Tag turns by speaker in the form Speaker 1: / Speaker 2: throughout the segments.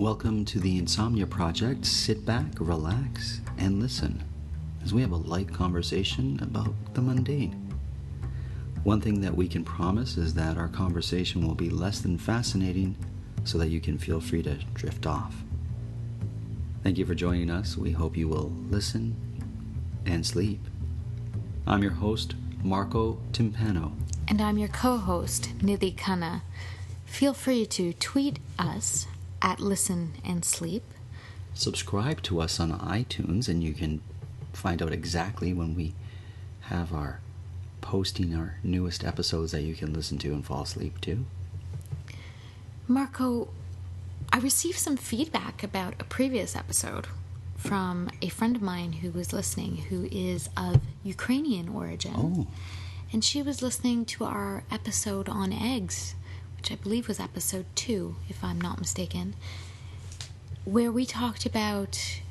Speaker 1: Welcome to the Insomnia Project. Sit back, relax, and listen as we have a light conversation about the mundane. One thing that we can promise is that our conversation will be less than fascinating so that you can feel free to drift off. Thank you for joining us. We hope you will listen and sleep. I'm your host, Marco Timpano.
Speaker 2: And I'm your co-host, Nidhi Khanna. Feel free to tweet us at Listen and Sleep.
Speaker 1: Subscribe to us on iTunes and you can find out exactly when we have our posting our newest episodes that you can listen to and fall asleep to.
Speaker 2: Marco, I received some feedback about a previous episode from a friend of mine who was listening, who is of Ukrainian origin.
Speaker 1: Oh.
Speaker 2: And she was listening to our episode on eggs, which I believe was episode 2, if I'm not mistaken, where we talked about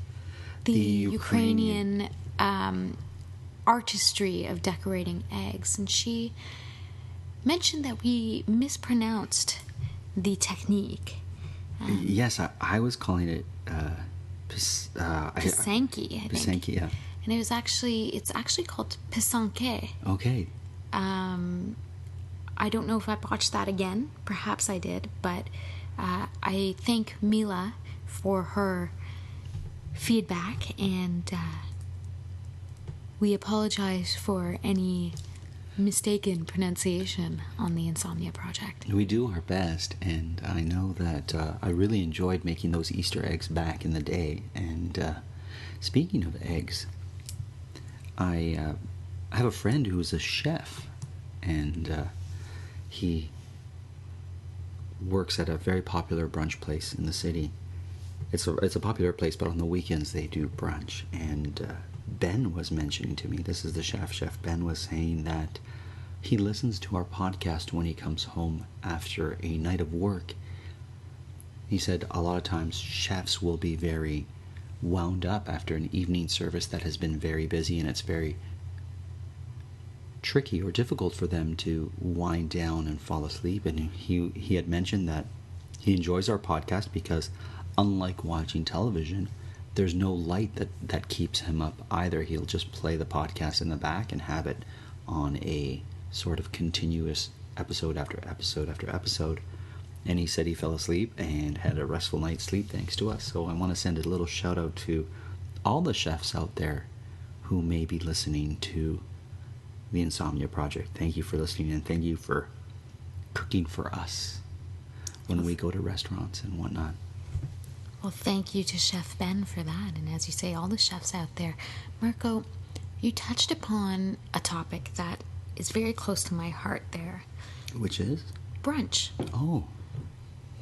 Speaker 2: the Ukrainian artistry of decorating eggs. And she mentioned that we mispronounced the technique.
Speaker 1: Yes, I was calling it
Speaker 2: Pisanki, I think.
Speaker 1: Pisanki, yeah.
Speaker 2: And it's actually called pisanke.
Speaker 1: Okay.
Speaker 2: I don't know if I botched that again. Perhaps I did, but I thank Mila for her feedback, and we apologize for any mistaken pronunciation on the Insomnia Project.
Speaker 1: We do our best, and I know that I really enjoyed making those Easter eggs back in the day. And speaking of eggs, I have a friend who's a chef, and he works at a very popular brunch place in the city. It's a popular place, but on the weekends they do brunch. And Ben was mentioning to me, this is the chef Ben was saying that he listens to our podcast when he comes home after a night of work. He said a lot of times chefs will be very wound up after an evening service that has been very busy, and it's very tricky or difficult for them to wind down and fall asleep. And he had mentioned that he enjoys our podcast because, unlike watching television, there's no light that keeps him up either. He'll just play the podcast in the back and have it on a sort of continuous episode after episode after episode. And he said he fell asleep and had a restful night's sleep thanks to us. So I want to send a little shout out to all the chefs out there who may be listening to the Insomnia Project. Thank you for listening, and thank you for cooking for us when we go to restaurants and whatnot.
Speaker 2: Well, thank you to Chef Ben for that. And as you say, all the chefs out there. Marco, you touched upon a topic that is very close to my heart there.
Speaker 1: Which is?
Speaker 2: Brunch.
Speaker 1: Oh.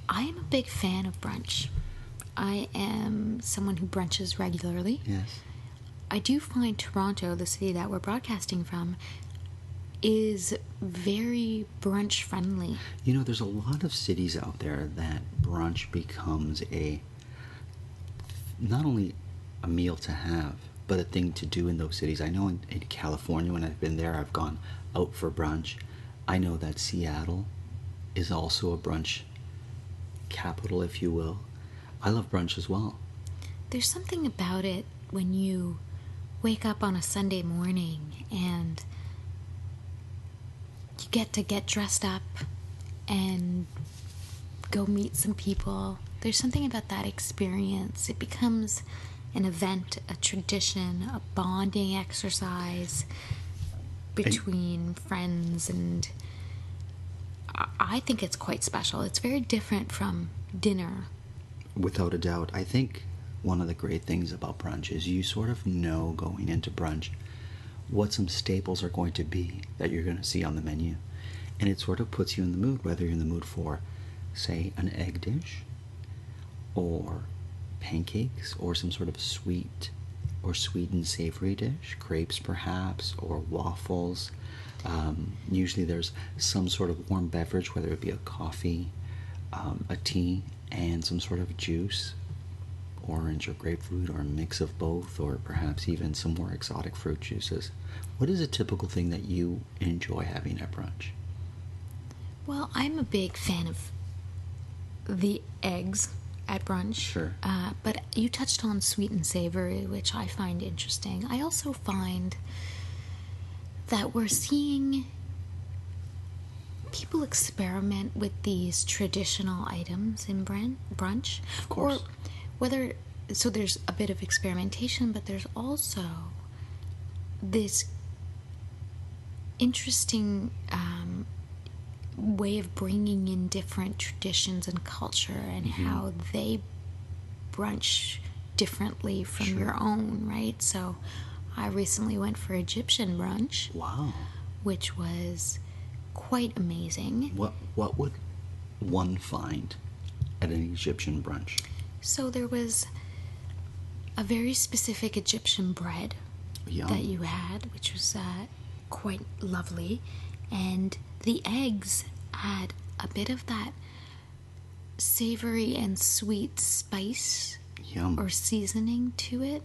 Speaker 2: I am a big fan of brunch. I am someone who brunches regularly.
Speaker 1: Yes.
Speaker 2: I do find Toronto, the city that we're broadcasting from, is very brunch friendly.
Speaker 1: You know, there's a lot of cities out there that brunch becomes not only a meal to have, but a thing to do in those cities. I know in California, when I've been there, I've gone out for brunch. I know that Seattle is also a brunch capital, if you will. I love brunch as well.
Speaker 2: There's something about it when you wake up on a Sunday morning and you get dressed up and go meet some people. There's something about that experience. It becomes an event, a tradition, a bonding exercise between friends, and I think it's quite special. It's very different from dinner.
Speaker 1: Without a doubt. I think one of the great things about brunch is you sort of know going into brunch what some staples are going to be that you're going to see on the menu. And it sort of puts you in the mood, whether you're in the mood for, say, an egg dish, or pancakes, or some sort of sweet and savory dish, crepes perhaps, or waffles. Usually there's some sort of warm beverage, whether it be a coffee, a tea, and some sort of juice, orange or grapefruit, or a mix of both, or perhaps even some more exotic fruit juices. What is a typical thing that you enjoy having at brunch?
Speaker 2: Well, I'm a big fan of the eggs at brunch.
Speaker 1: Sure.
Speaker 2: But you touched on sweet and savory, which I find interesting. I also find that we're seeing people experiment with these traditional items in brunch.
Speaker 1: Of course.
Speaker 2: Or whether, so there's a bit of experimentation, but there's also this interesting way of bringing in different traditions and culture and how they brunch differently from your own, right? So I recently went for Egyptian brunch.
Speaker 1: Wow.
Speaker 2: Which was quite amazing.
Speaker 1: What would one find at an Egyptian brunch?
Speaker 2: So there was a very specific Egyptian bread that you had, which was quite lovely, and the eggs had a bit of that savory and sweet spice or seasoning to it,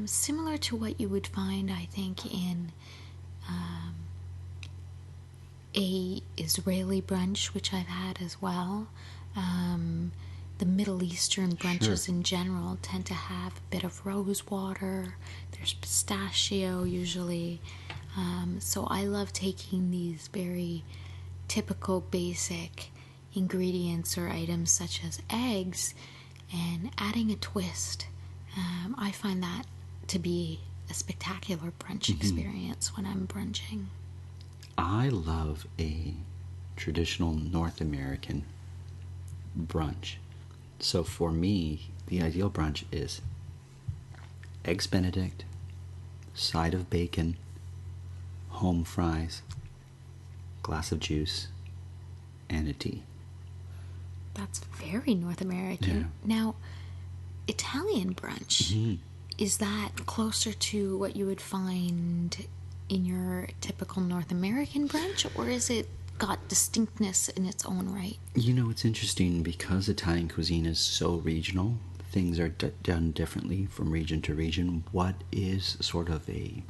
Speaker 2: similar to what you would find, I think, in a Israeli brunch, which I've had as well. The Middle Eastern brunches in general tend to have a bit of rose water. There's pistachio usually. So I love taking these very typical basic ingredients or items such as eggs and adding a twist. I find that to be a spectacular brunch experience when I'm brunching.
Speaker 1: I love a traditional North American brunch. So for me, the ideal brunch is eggs Benedict, side of bacon, home fries, glass of juice, and a tea.
Speaker 2: That's very North American.
Speaker 1: Yeah.
Speaker 2: Now, Italian brunch, is that closer to what you would find in your typical North American brunch, or is it got distinctness in its own right?
Speaker 1: You know, it's interesting because Italian cuisine is so regional. Things are done differently from region to region. What is sort of a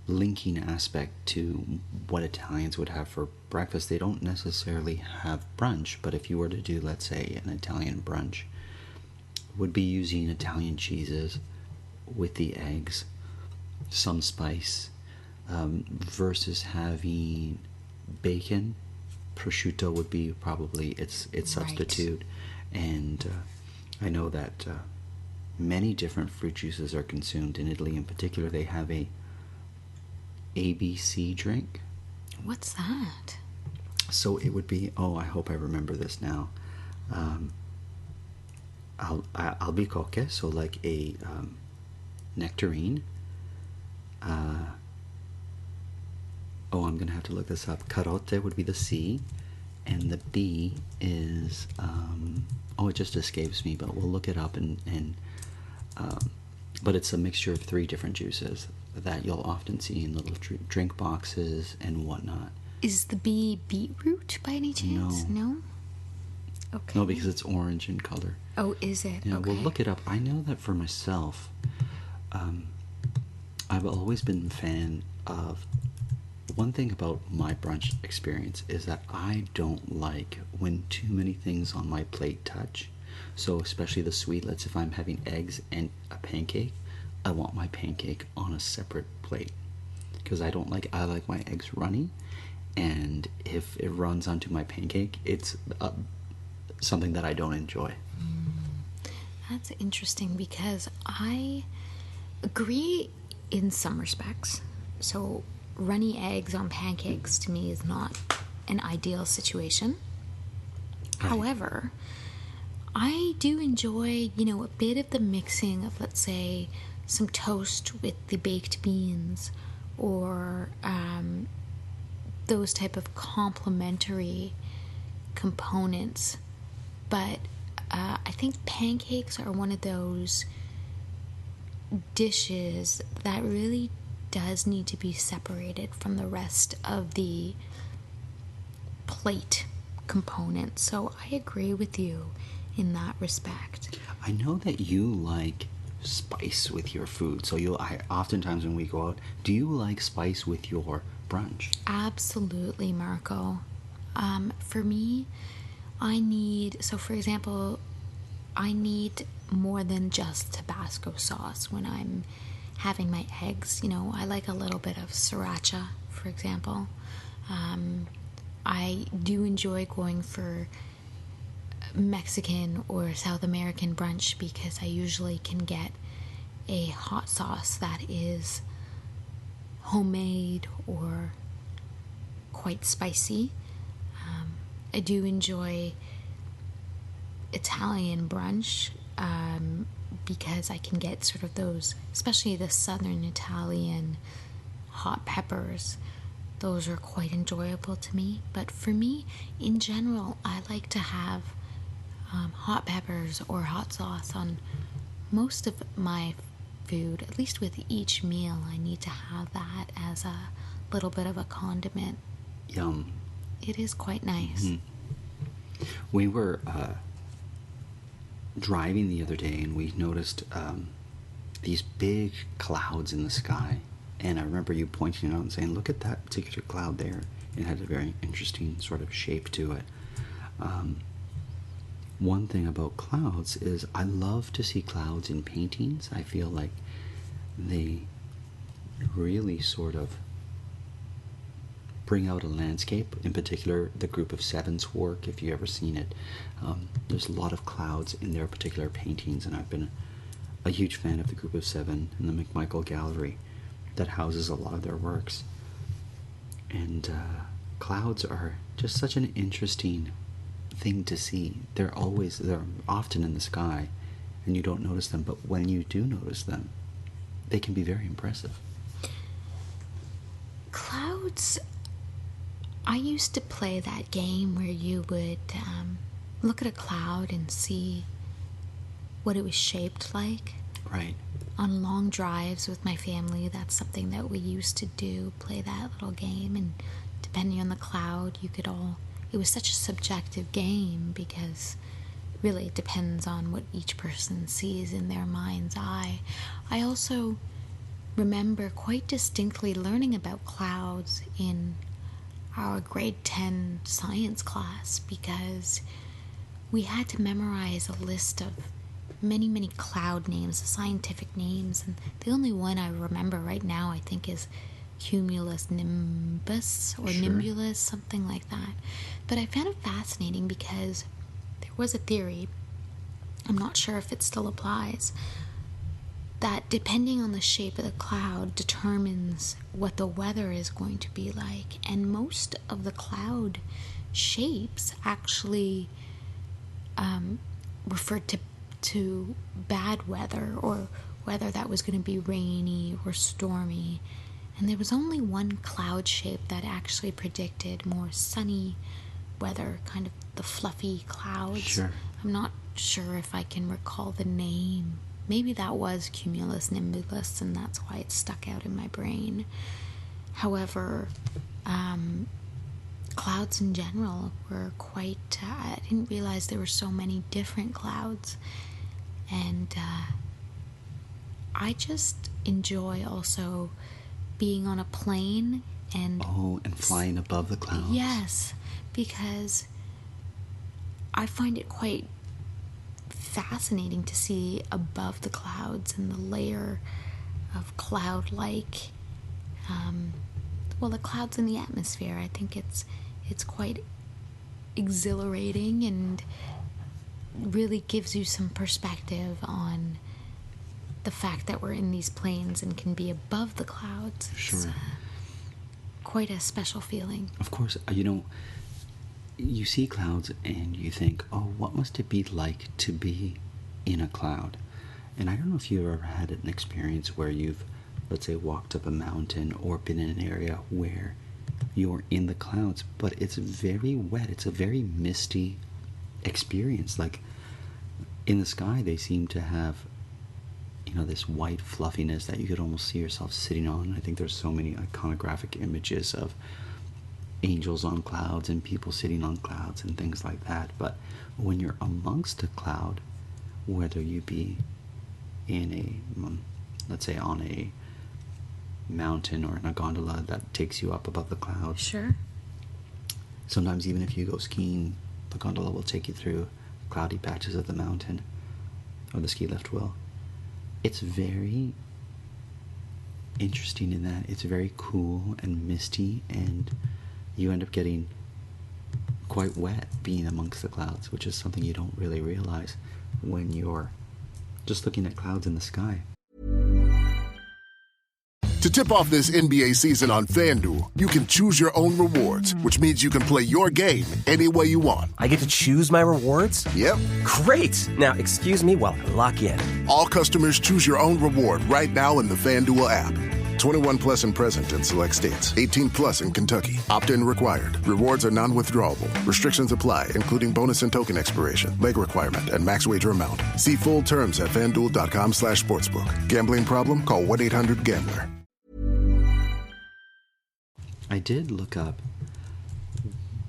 Speaker 1: linking aspect to what Italians would have for breakfast? They don't necessarily have brunch, but if you were to do, let's say, an Italian brunch, would be using Italian cheeses with the eggs, some spice, versus having bacon. Prosciutto would be probably its substitute. And I know that many different fruit juices are consumed in Italy. In particular, they have a ABC drink.
Speaker 2: What's that?
Speaker 1: So it would be, I hope I remember this now. Albicocche, so like a nectarine. I'm going to have to look this up. Carote would be the C, and the B is, it just escapes me, but we'll look it up, but it's a mixture of 3 different juices that you'll often see in little drink boxes and whatnot.
Speaker 2: Is the B beetroot by any chance? No? Okay.
Speaker 1: No, because it's orange in color.
Speaker 2: Oh, is it?
Speaker 1: Yeah,
Speaker 2: okay.
Speaker 1: We'll look it up. I know that for myself, I've always been a fan of, one thing about my brunch experience is that I don't like when too many things on my plate touch. So especially the sweetlets, if I'm having eggs and a pancake, I want my pancake on a separate plate. Because I like my eggs runny, and if it runs onto my pancake, it's something that I don't enjoy.
Speaker 2: That's interesting because I agree in some respects. So runny eggs on pancakes to me is not an ideal situation. Right. However, I do enjoy, a bit of the mixing of, let's say, some toast with the baked beans, or those type of complementary components. But I think pancakes are one of those dishes that really does need to be separated from the rest of the plate components. So I agree with you in that respect.
Speaker 1: I know that you like spice with your food. So oftentimes when we go out, do you like spice with your brunch?
Speaker 2: Absolutely, Marco. For me, so for example, I need more than just Tabasco sauce when I'm having my eggs. I like a little bit of sriracha, for example. I do enjoy going for Mexican or South American brunch because I usually can get a hot sauce that is homemade or quite spicy. I do enjoy Italian brunch because I can get sort of those, especially the southern Italian hot peppers. Those are quite enjoyable to me. But for me, in general, I like to have hot peppers or hot sauce on most of my food. At least with each meal, I need to have that as a little bit of a condiment.
Speaker 1: Yum.
Speaker 2: It is quite nice.
Speaker 1: Mm-hmm. We were driving the other day and we noticed these big clouds in the sky. And I remember you pointing it out and saying, look at that particular cloud there. It had a very interesting sort of shape to it. One thing about clouds is I love to see clouds in paintings. I feel like they really sort of bring out a landscape. In particular, the Group of Seven's work, if you've ever seen it. There's a lot of clouds in their particular paintings, and I've been a huge fan of the Group of Seven and the McMichael Gallery that houses a lot of their works. And clouds are just such an interesting thing to see. They're often in the sky and you don't notice them, but when you do notice them, they can be very impressive.
Speaker 2: Clouds, I used to play that game where you would look at a cloud and see what it was shaped like.
Speaker 1: Right.
Speaker 2: On long drives with my family, that's something that we used to do, play that little game, and depending on the cloud, it was such a subjective game because really it depends on what each person sees in their mind's eye. I also remember quite distinctly learning about clouds in our grade 10 science class because we had to memorize a list of many, many cloud names, scientific names, and the only one I remember right now, I think, is cumulus nimbus or
Speaker 1: Sure.
Speaker 2: nimbulus, something like that. But I found it fascinating because there was a theory, I'm not sure if it still applies, that depending on the shape of the cloud determines what the weather is going to be like. And most of the cloud shapes actually referred to bad weather or weather that was going to be rainy or stormy. And there was only one cloud shape that actually predicted more sunny weather, kind of the fluffy clouds.
Speaker 1: Sure.
Speaker 2: I'm not sure if I can recall the name. Maybe that was cumulus nimbus, and that's why it stuck out in my brain. However, clouds in general were quite... I didn't realize there were so many different clouds. And I just enjoy also being on a plane and...
Speaker 1: Oh, and flying above the clouds.
Speaker 2: Yes, because I find it quite fascinating to see above the clouds and the layer of cloud-like, the clouds in the atmosphere. I think it's quite exhilarating and really gives you some perspective on the fact that we're in these planes and can be above the clouds.
Speaker 1: Sure.
Speaker 2: It's quite a special feeling.
Speaker 1: Of course, you see clouds and you think, oh, what must it be like to be in a cloud? And I don't know if you've ever had an experience where you've, let's say, walked up a mountain or been in an area where you're in the clouds, but it's very wet. It's a very misty experience. Like, in the sky, they seem to have, this white fluffiness that you could almost see yourself sitting on. I think there's so many iconographic images of angels on clouds and people sitting on clouds and things like that. But when you're amongst a cloud, whether you be in let's say on a mountain or in a gondola that takes you up above the clouds.
Speaker 2: Sure.
Speaker 1: Sometimes even if you go skiing the gondola will take you through cloudy patches of the mountain, or the ski lift will. It's very interesting in that it's very cool and misty, and you end up getting quite wet being amongst the clouds, which is something you don't really realize when you're just looking at clouds in the sky.
Speaker 3: To tip off this NBA season on FanDuel, you can choose your own rewards, which means you can play your game any way you want.
Speaker 4: I get to choose my rewards?
Speaker 3: Yep.
Speaker 4: Great! Now, excuse me while I lock in.
Speaker 3: All customers choose your own reward right now in the FanDuel app. 21 plus and present in select states. 18 plus in Kentucky. Opt-in required. Rewards are non-withdrawable. Restrictions apply, including bonus and token expiration, leg requirement, and max wager amount. See full terms at FanDuel.com/sportsbook. Gambling problem? Call 1-800-GAMBLER.
Speaker 1: I did look up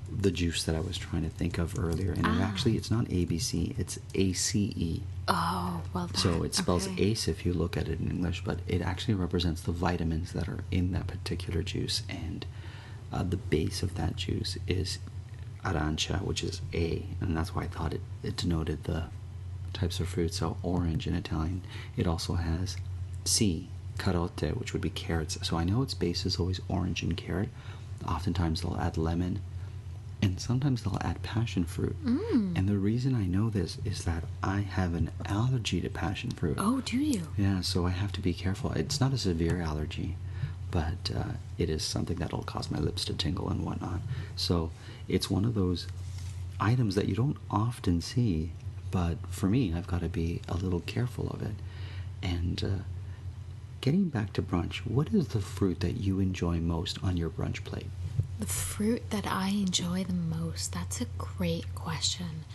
Speaker 1: the juice that I was trying to think of earlier, and it's not ABC, it's ACE.
Speaker 2: Oh, well,
Speaker 1: So it spells ACE if you look at it in English, but it actually represents the vitamins that are in that particular juice, and the base of that juice is arancia, which is A, and that's why I thought it denoted the types of fruit. So orange in Italian. It also has C, carote, which would be carrots. So I know its base is always orange and carrot. Oftentimes they'll add lemon, and sometimes they'll add passion fruit. And the reason I know this is that I have an allergy to passion fruit.
Speaker 2: Oh, do you?
Speaker 1: Yeah, so I have to be careful. It's not a severe allergy, but it is something that'll cause my lips to tingle and whatnot. So it's one of those items that you don't often see, but for me, I've got to be a little careful of it. And getting back to brunch, what is the fruit that you enjoy most on your brunch plate?
Speaker 2: The fruit that I enjoy the most, that's a great question.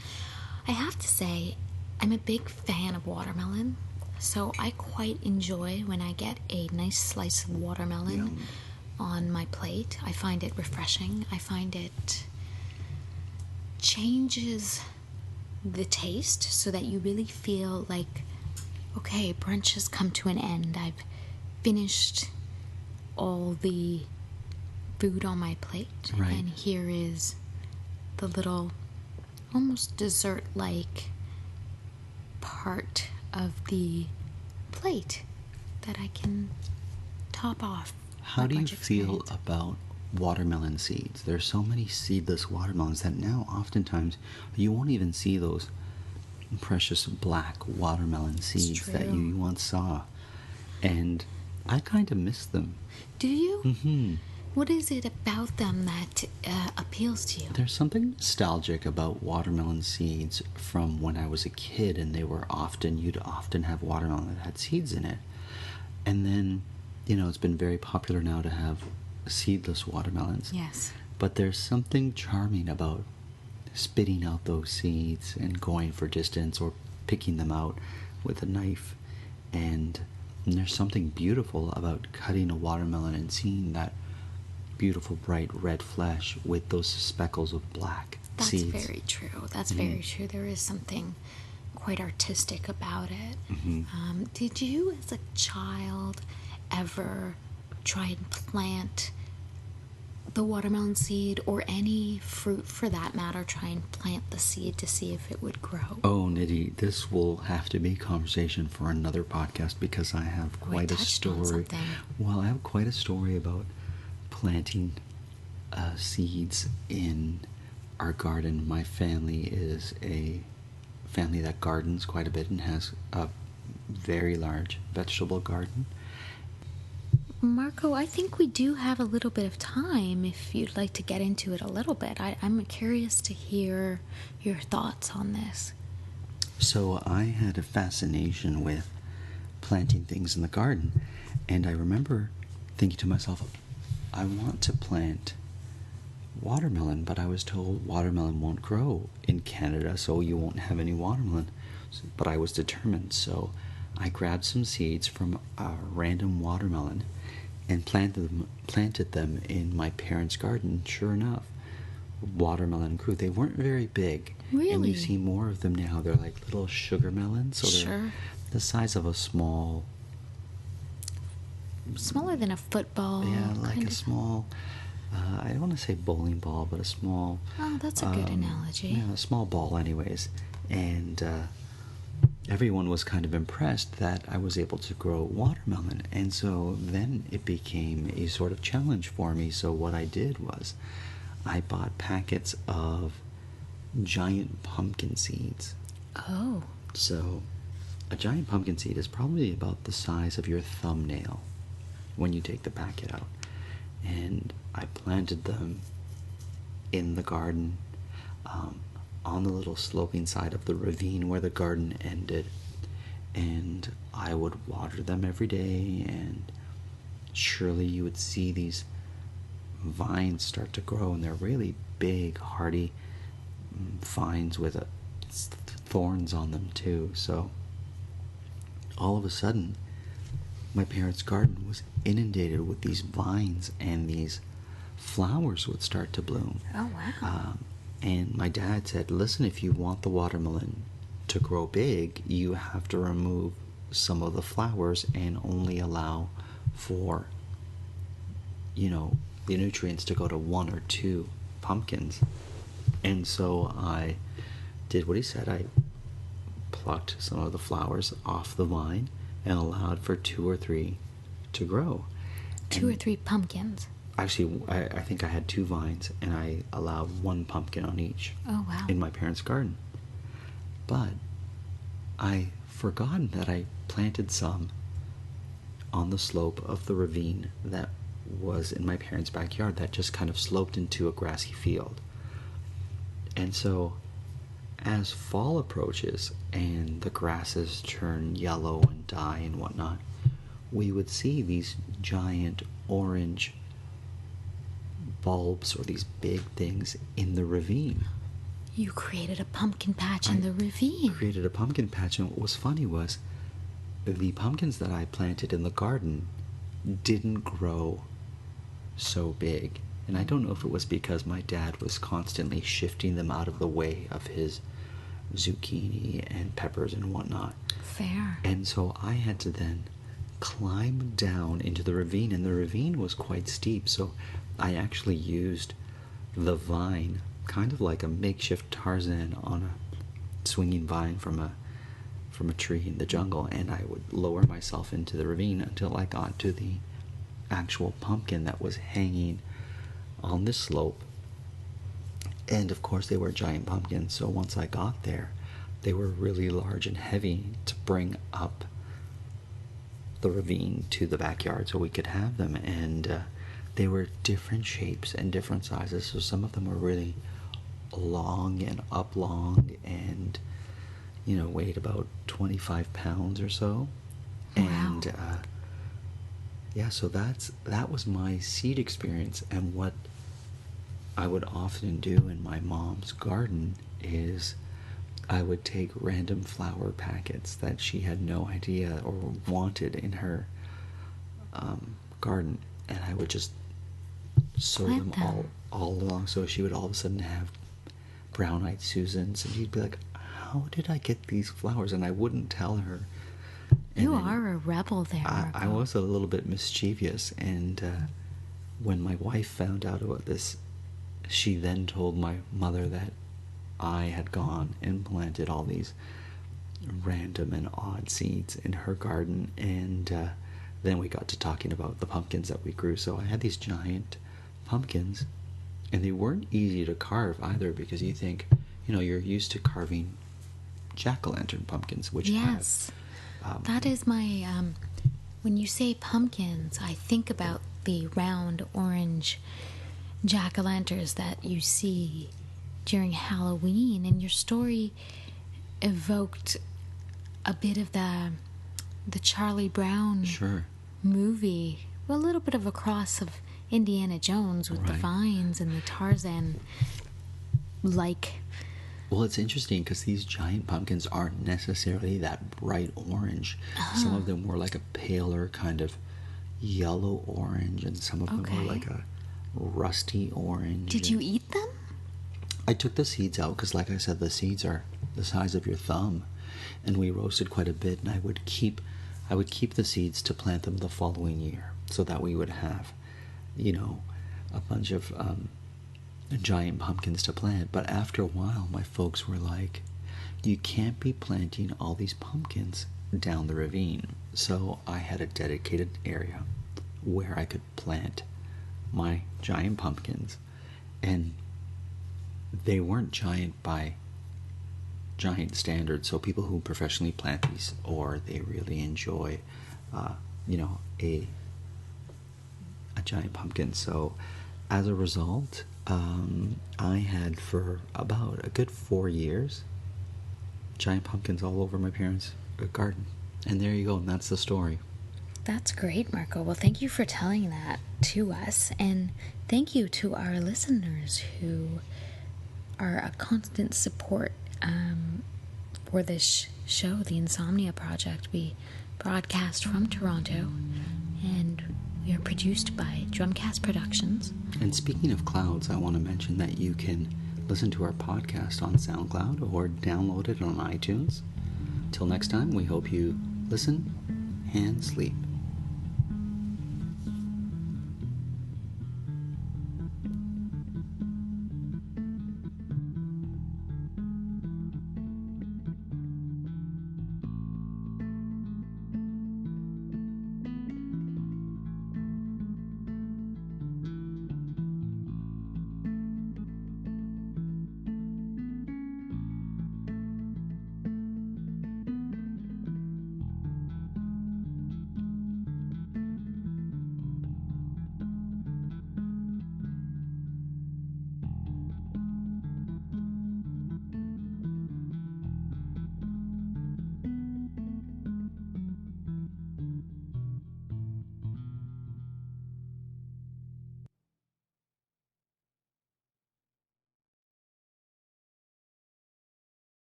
Speaker 2: I have to say, I'm a big fan of watermelon, so I quite enjoy when I get a nice slice of watermelon on my plate. I find it refreshing. I find it changes the taste so that you really feel like, okay, brunch has come to an end. I've finished all the food on my plate, and here is the little almost dessert-like part of the plate that I can top off.
Speaker 1: How do you feel about watermelon seeds? There's so many seedless watermelons that now oftentimes you won't even see those precious black watermelon seeds that you once saw, and I kind of miss them.
Speaker 2: Do you? Mm-hmm. What is it about them that appeals to you?
Speaker 1: There's something nostalgic about watermelon seeds from when I was a kid, and you'd often have watermelon that had seeds in it. And then, it's been very popular now to have seedless watermelons.
Speaker 2: Yes.
Speaker 1: But there's something charming about spitting out those seeds and going for distance or picking them out with a knife. And there's something beautiful about cutting a watermelon and seeing that beautiful bright red flesh with those speckles of black seeds.
Speaker 2: That's very true. That's very true. There is something quite artistic about it. Did you, as a child, ever try and plant the watermelon seed, or any fruit for that matter, try and plant the seed to see if it would grow?
Speaker 1: Oh, Nidhi, this will have to be conversation for another podcast, because I have quite a story. Well, I have quite a story about planting seeds in our garden. My family is a family that gardens quite a bit and has a very large vegetable garden.
Speaker 2: Marco, I think we do have a little bit of time if you'd like to get into it a little bit. I'm curious to hear your thoughts on this.
Speaker 1: So I had a fascination with planting things in the garden, and I remember thinking to myself, I want to plant watermelon, but I was told watermelon won't grow in Canada, so you won't have any watermelon. But I was determined, so I grabbed some seeds from a random watermelon and planted them in my parents' garden. Sure enough, watermelon grew. They weren't very big.
Speaker 2: Really?
Speaker 1: And you see more of them now. They're like little sugar melons, so they're the size of a smaller
Speaker 2: than a football.
Speaker 1: Yeah, like a small I don't want to say bowling ball, but a small.
Speaker 2: Oh, that's a good analogy.
Speaker 1: Yeah, a small ball, anyways. And everyone was kind of impressed that I was able to grow watermelon. And so then it became a sort of challenge for me. So what I did was I bought packets of giant pumpkin seeds.
Speaker 2: Oh.
Speaker 1: So a giant pumpkin seed is probably about the size of your thumbnail when you take the packet out. And I planted them in the garden, on the little sloping side of the ravine where the garden ended. And I would water them every day, and surely you would see these vines start to grow, and they're really big, hardy vines with thorns on them too. So all of a sudden, my parents' garden was inundated with these vines, and these flowers would start to bloom.
Speaker 2: Oh, wow.
Speaker 1: And my dad said, listen, if you want the watermelon to grow big, you have to remove some of the flowers and only allow for, the nutrients to go to 1 or 2 pumpkins. And so I did what he said. I plucked some of the flowers off the vine and allowed for 2 or 3 to grow.
Speaker 2: 2 or 3 pumpkins.
Speaker 1: Actually, I think I had 2 vines, and I allowed 1 pumpkin on each.
Speaker 2: Oh, wow.
Speaker 1: In my parents' garden. But I forgotten that I planted some on the slope of the ravine that was in my parents' backyard that just kind of sloped into a grassy field. And so as fall approaches and the grasses turn yellow and die and whatnot, we would see these giant orange bulbs, or these big things, in the ravine.
Speaker 2: You created a pumpkin patch in the ravine.
Speaker 1: Created a pumpkin patch, and what was funny was the pumpkins that I planted in the garden didn't grow so big. And I don't know if it was because my dad was constantly shifting them out of the way of his zucchini and peppers and whatnot.
Speaker 2: Fair.
Speaker 1: And so I had to then climb down into the ravine, and the ravine was quite steep, so I actually used the vine, kind of like a makeshift Tarzan on a swinging vine from a tree in the jungle, and I would lower myself into the ravine until I got to the actual pumpkin that was hanging on this slope. And of course they were giant pumpkins, so once I got there, they were really large and heavy to bring up the ravine to the backyard so we could have them. And they were different shapes and different sizes, so some of them were really long and oblong and weighed about 25 pounds or so.
Speaker 2: Wow.
Speaker 1: And yeah, so that was my seed experience. And what I would often do in my mom's garden is I would take random flower packets that she had no idea or wanted in her garden, and I would just sow them all along. So she would all of a sudden have brown-eyed Susans, and she'd be like, how did I get these flowers? And I wouldn't tell her. And
Speaker 2: you are a rebel there, Marco.
Speaker 1: I was a little bit mischievous, and when my wife found out about this, she then told my mother that I had gone and planted all these random and odd seeds in her garden. And then we got to talking about the pumpkins that we grew. So I had these giant pumpkins, and they weren't easy to carve either, because you think, you're used to carving jack-o'-lantern pumpkins, which
Speaker 2: yes, that is my when you say pumpkins, I think about the round orange jack-o'-lanterns that you see during Halloween, and your story evoked a bit of the Charlie Brown movie, a little bit of a cross of Indiana Jones with the vines and the Tarzan
Speaker 1: Well, it's interesting because these giant pumpkins aren't necessarily that bright orange. Some of them were like a paler kind of yellow orange, and some of them were like a rusty orange.
Speaker 2: Did you eat them?
Speaker 1: I took the seeds out because, like I said, the seeds are the size of your thumb, and we roasted quite a bit. And I would keep the seeds to plant them the following year, so that we would have, a bunch of giant pumpkins to plant. But after a while, my folks were like, you can't be planting all these pumpkins down the ravine. So I had a dedicated area where I could plant my giant pumpkins, and they weren't giant by giant standards. So people who professionally plant these, or they really enjoy a giant pumpkin. So as a result, I had for about a good 4 years giant pumpkins all over my parents' garden. And there you go, and that's the story.
Speaker 2: That's great, Marco. Well, thank you for telling that to us, and thank you to our listeners who are a constant support for this show, the Insomnia Project. We broadcast from Toronto, and we are produced by Drumcast Productions.
Speaker 1: And speaking of clouds, I want to mention that you can listen to our podcast on SoundCloud or download it on iTunes. Till next time, we hope you listen and sleep.